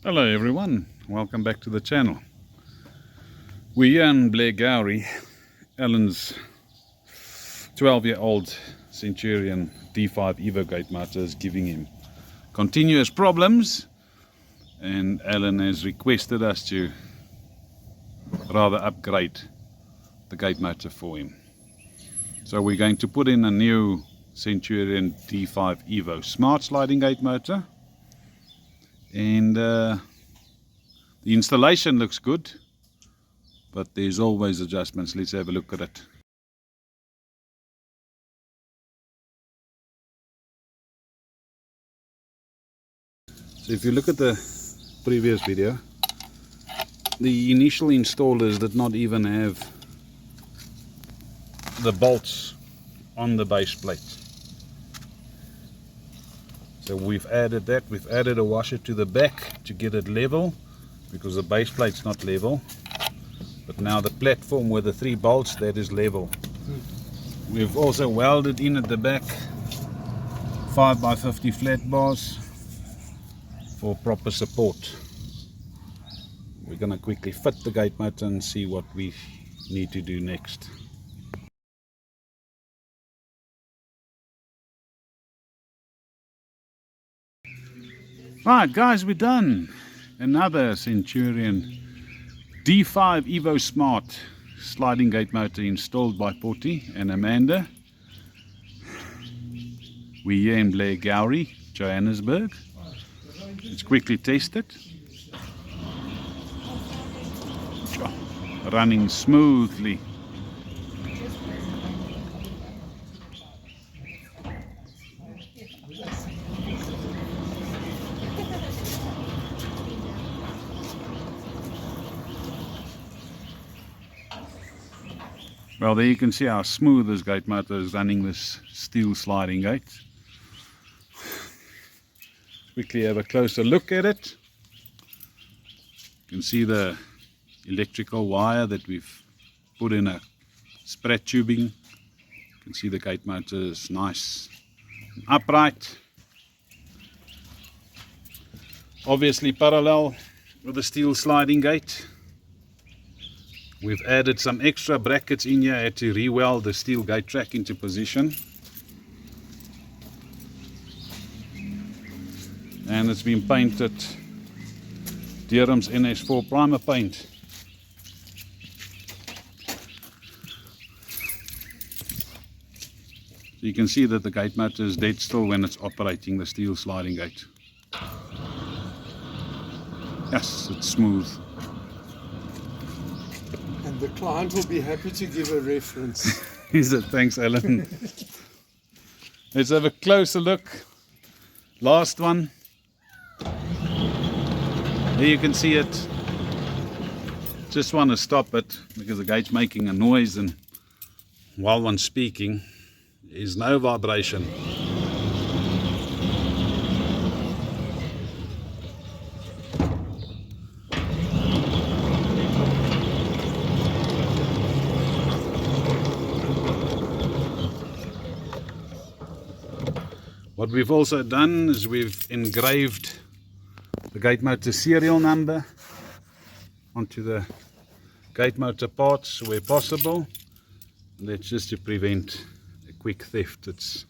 Hello everyone, welcome back to the channel. We're here in Blairgowrie. Alan's 12-year-old Centurion D5 Evo gate motor is giving him continuous problems, and Alan has requested us to rather upgrade the gate motor for him. So we're going to put in a new Centurion D5 Evo Smart sliding gate motor, and the installation looks good, but there's always adjustments. Let's have a look at it. So if you look at the previous video, the initial installers did not even have the bolts on the base plate. So we've added that. We've added a washer to the back to get it level, because the base plate's not level. But now the platform with the 3 bolts, that is level. We've also welded in at the back 5x50 flat bars for proper support. We're going to quickly fit the gate motor and see what we need to do next. Right guys, we're done. Another Centurion D5 Evo Smart sliding gate motor installed by Pottie and Amanda. We're here in Blairgowrie, Johannesburg. Let's quickly test it. Running smoothly. Well, there you can see how smooth this gate motor is running this steel sliding gate. Quickly have a closer look at it. You can see the electrical wire that we've put in a sprat tubing. You can see the gate motor is nice and upright. Obviously parallel with the steel sliding gate. We've added some extra brackets in here. I had to re-weld the steel gate track into position. And it's been painted Durham's NS4 primer paint. So you can see that the gate motor is dead still when it's operating the steel sliding gate. Yes, it's smooth. And the client will be happy to give a reference. Is it? Thanks, Alan. Let's have a closer look. Last one. There you can see it. Just want to stop it because the gate's making a noise, and while one's speaking, there's no vibration. What we've also done is we've engraved the gate motor serial number onto the gate motor parts where possible. And that's just to prevent a quick theft. It's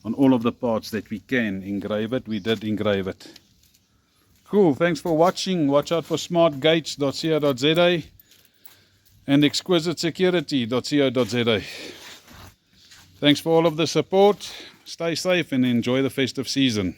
on all of the parts that we can engrave it. We did engrave it. Cool, thanks for watching. Watch out for smartgates.co.za and exquisitesecurity.co.za. Thanks for all of the support. Stay safe and enjoy the festive season.